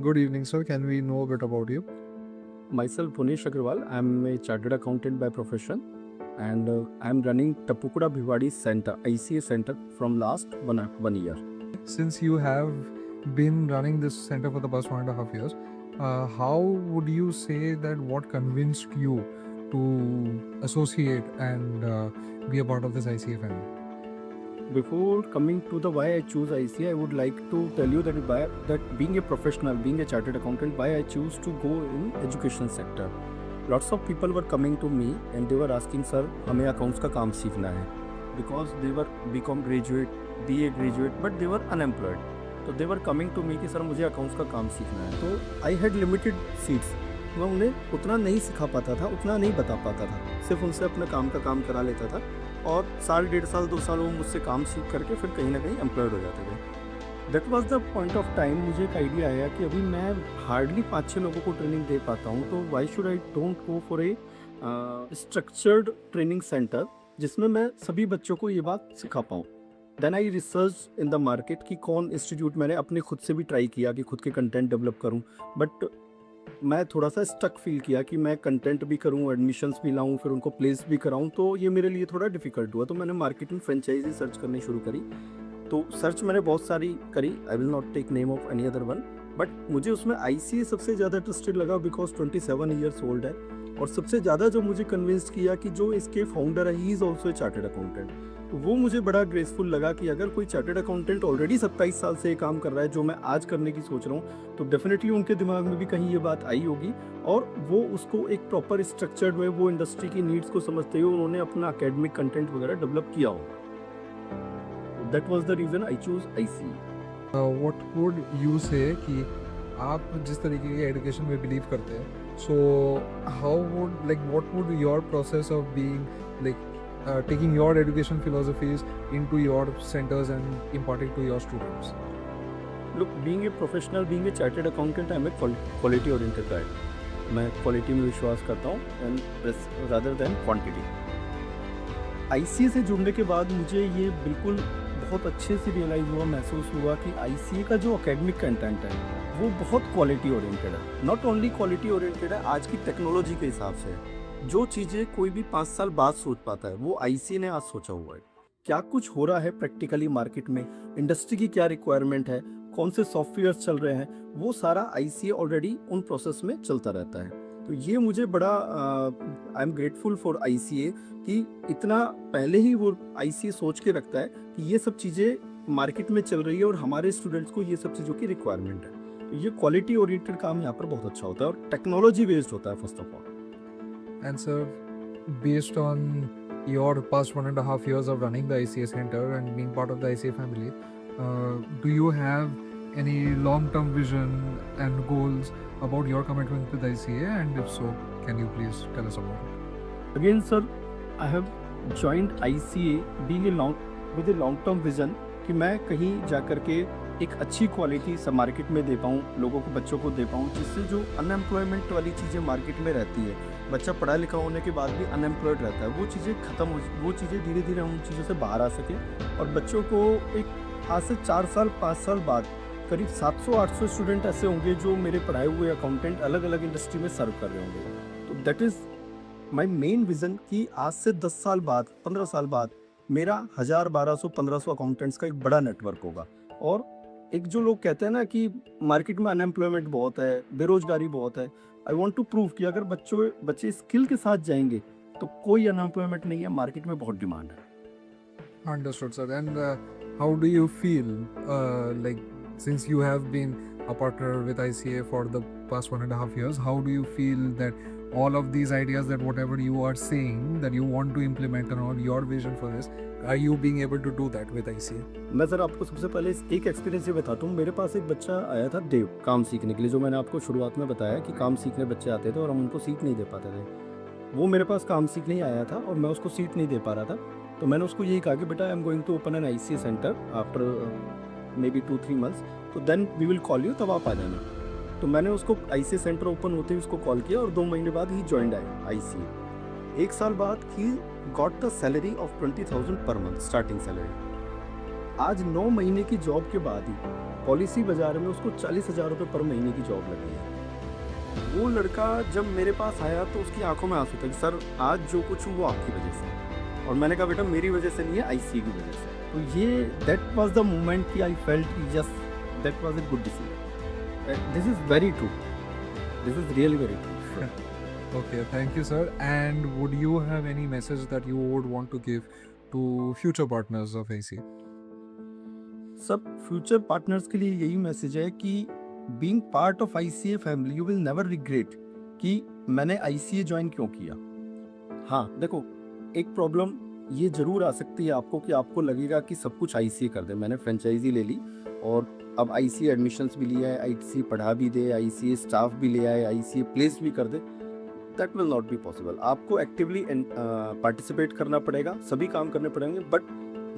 Good evening, sir. Can we know a bit about you? Myself, Punesh Agrawal. I'm a chartered accountant by profession, and I'm running Tapukura Bhiwadi Center, ICA Center, from last one year. Since you have been running this center for the past 1.5 years, how would you say that what convinced you to associate and be a part of this ICA family? Before coming to the why I choose ICA, I would like to tell you that being a professional, being a chartered accountant, why I choose to go in education sector. Lots of people were coming to me and they were asking, sir, हमें accounts का काम सीखना है, because they were BCom graduate, BA graduate, but they were unemployed. तो they were coming to me कि sir मुझे accounts का काम सीखना है. तो I had limited seats. मैं उन्हें उतना नहीं सिखा पाता था, उतना नहीं बता पाता था, सिर्फ उनसे अपने काम का काम करा लेता था और साल 1.5 साल 2 साल वो मुझसे काम सीख करके फिर कहीं ना कहीं एम्प्लॉयड हो जाते थे. That was the point of time मुझे एक आइडिया आया कि अभी मैं हार्डली 5-6 लोगों को ट्रेनिंग दे पाता हूँ, तो why should I don't go for a structured training centre जिसमें मैं सभी बच्चों को ये बात सिखा पाऊँ. Then I research in the market कि कौन इंस्टीट्यूट, मैंने अपने खुद से भी ट्राई किया कि खुद के कंटेंट डेवलप करूँ, बट मैं थोड़ा सा स्टक फील किया कि मैं कंटेंट भी करूं, एडमिशन्स भी लाऊं, फिर उनको प्लेस भी कराऊं, तो ये मेरे लिए थोड़ा डिफिकल्ट हुआ. तो मैंने मार्केटिंग फ्रेंचाइजी सर्च करनी शुरू करी. तो सर्च मैंने बहुत सारी करी, I will not take name of any other one, but मुझे उसमें ICA सबसे ज़्यादा ट्रस्टेड लगा बिकॉज 27 ईयर्स ओल्ड है. और सबसे ज़्यादा जो मुझे कन्विंस किया कि जो इसके फाउंडर है, he is also a chartered accountant. तो वो मुझे बड़ा ग्रेसफुल लगा कि अगर कोई चार्टर्ड अकाउंटेंट ऑलरेडी 27 साल से ये काम कर रहा है जो मैं आज करने की सोच रहा हूँ, तो डेफिनेटली उनके दिमाग में भी कहीं ये बात आई होगी और वो उसको एक प्रॉपर स्ट्रक्चर्ड में, वो इंडस्ट्री की नीड्स को समझते हुए उन्होंने अपना एकेडमिक कंटेंट वगैरह डेवलप किया होगा. That was the reason I choose ICA. What would you say कि आप जिस तरीके की एजुकेशन में बिलीव करते हैं, so how would what would your process of being taking your education philosophies into your centers and imparting to your students? Look, being a professional, being a chartered accountant, I am a quality oriented guy. मैं quality में विश्वास करता हूँ and rather than quantity. ICA से जुड़ने के बाद मुझे ये बिल्कुल बहुत अच्छे से रियलाइज़ हुआ, महसूस हुआ कि ICA का जो एकेडमिक कंटेंट है वो बहुत क्वालिटी ओरिएंटेड है. नॉट ओनली क्वालिटी ओरिएंटेड है, आज की टेक्नोलॉजी के हिसाब से जो चीज़ें कोई भी 5 साल बाद सोच पाता है वो ICA ने आज सोचा हुआ है. क्या कुछ हो रहा है प्रैक्टिकली मार्केट में, इंडस्ट्री की क्या रिक्वायरमेंट है, कौन से सॉफ्टवेयर्स चल रहे हैं, वो सारा ICA ऑलरेडी उन प्रोसेस में चलता रहता है. तो ये मुझे बड़ा I am grateful for ICA कि इतना पहले ही वो ICA सोच के रखता है कि ये सब चीज़ें मार्केट में चल रही है और हमारे स्टूडेंट्स को ये सब चीज़ों की रिक्वायरमेंट है. तो ये क्वालिटी ओरिएंटेड काम यहाँ पर बहुत अच्छा होता है और टेक्नोलॉजी बेस्ड होता है first of all. And sir, based on your past 1.5 years of running the ICA center and being part of the ICA family, do you have any long-term vision and goals about your commitment with ICA? And if so, can you please tell us about it? Again, sir, I have joined ICA being with a long-term vision कि मैं कहीं जा कर के एक अच्छी quality सब market में दे पाऊँ, लोगों को, बच्चों को दे पाऊँ, जिससे जो अनएम्प्लॉयमेंट वाली चीज़ें मार्केट में रहती है, बच्चा पढ़ा लिखा होने के बाद भी अनएम्प्लॉयड रहता है, वो चीज़ें ख़त्म हो, वो चीज़ें धीरे धीरे उन चीज़ों से बाहर आ सकें और बच्चों को एक आज से 4 साल 5 साल बाद करीब 700-800 स्टूडेंट ऐसे होंगे जो मेरे पढ़ाए हुए अकाउंटेंट अलग अलग इंडस्ट्री में सर्व कर रहे होंगे. तो that is my main vision कि आज से 10 साल बाद, 15 साल बाद मेरा 1000, 1200, 1500 अकाउंटेंट्स का एक बड़ा नेटवर्क होगा. और एक जो लोग कहते हैं ना कि मार्केट में अनएम्प्लॉयमेंट बहुत है, बेरोजगारी बहुत है, आई वांट टू प्रूव कि अगर बच्चे स्किल के साथ जाएंगे तो कोई अनएम्प्लॉयमेंट नहीं है, मार्केट में बहुत डिमांड है. Understood, sir. And how do you feel, since you have been a partner with ICA for the past 1.5 years, how do you feel that all of these ideas, that whatever you are saying that you want to implement and all your vision for this, are you being able to do that with ICA? मैं sir आपको सबसे पहले एक experience ये बताता हूँ. मेरे पास एक बच्चा आया था देव, काम सीखने के लिए, जो मैंने आपको शुरुआत में बताया कि काम सीखने बच्चे आते थे और हम उनको सीट नहीं दे पाते थे. वो मेरे पास काम सीखने ही आया था और मैं उसको सीट नहीं दे पा रहा था. तो मैंने उसको यही कहा कि बेटा, I am going to open an ICA centre after maybe 2-3 months, तो then we will call you, तब आप आ जाना. तो मैंने उसको ICA सेंटर ओपन होते ही उसको कॉल किया और 2 महीने बाद ही ज्वाइंड ICA. 1 साल बाद he got the salary of 20,000 per month, starting salary. आज 9 महीने की जॉब के बाद ही पॉलिसी बाजार में उसको 40,000 रुपये पर महीने की जॉब लगी है। वो लड़का जब मेरे पास आया तो उसकी आंखों में आंसू थे कि सर आज जो कुछ हूँ वो आपकी वजह से है। और मैंने कहा बेटा मेरी वजह से नहीं है, आईसीए की वजह से। तो ये दैट वाज द मोमेंट कि I felt yes that was a good decision. This is very true, this is really very true. Okay, thank you, sir. And would you have any message that you would want to give to future partners of ICA? सब future partners के लिए यही message है कि being part of ICA family you will never regret कि मैंने ICA join क्यों किया। हाँ देखो, एक प्रॉब्लम ये जरूर आ सकती है आपको कि आपको लगेगा कि सब कुछ आईसीए कर दे। मैंने फ्रेंचाइजी ले ली और अब आईसीए एडमिशन्स भी लिया है, आईसीए पढ़ा भी दे, आईसीए स्टाफ भी ले आए, आईसीए प्लेस भी कर दे। That will not be possible. आपको एक्टिवली पार्टिसिपेट करना पड़ेगा, सभी काम करने पड़ेंगे, बट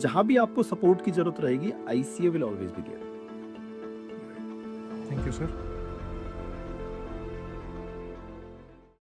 जहाँ भी आपको सपोर्ट की जरूरत रहेगी ICA will always be there. Thank you, sir.